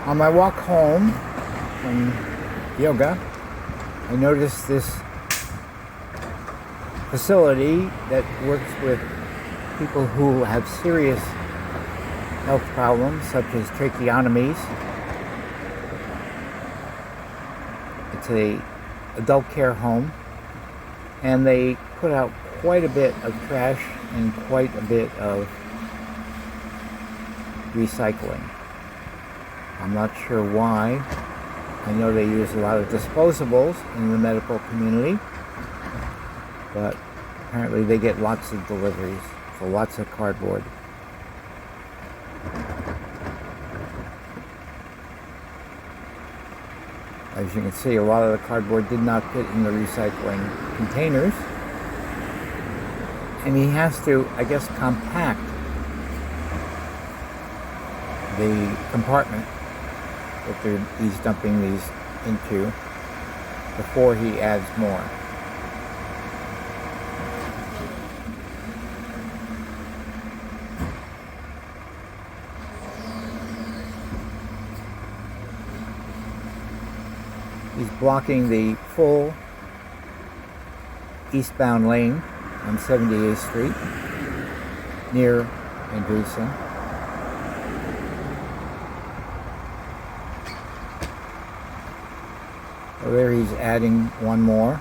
On my walk home from yoga, I noticed this facility that works with people who have serious health problems such as tracheotomies. It's an adult care home, and they put out quite a bit of trash and quite a bit of recycling. I'm not sure why. I know they use a lot of disposables in the medical community, but apparently they get lots of deliveries for lots of cardboard. As you can see, a lot of the cardboard did not fit in the recycling containers, and he has to, I guess, compact the compartment that he's dumping these into before he adds more. He's blocking the full eastbound lane on 78th Street near Andreessen. So there he's adding one more.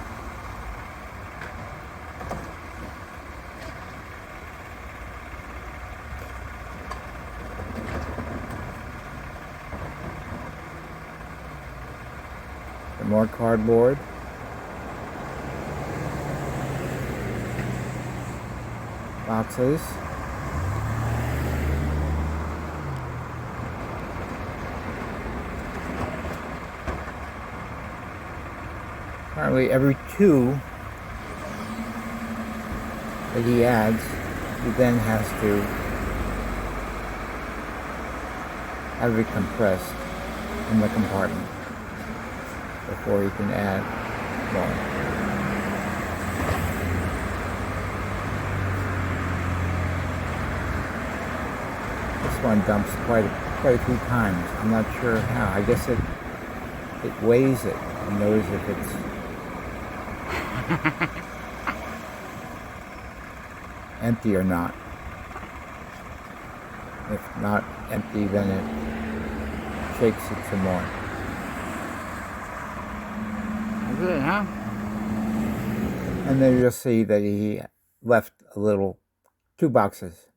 Some more cardboard. Boxes. Apparently every two that he adds, he then has to have it compressed in the compartment before he can add more. This one dumps quite a few times. I'm not sure how. I guess it weighs it and knows if it's empty or not. If not empty, then it shakes it some more. Good, huh? And then you'll see that he left two boxes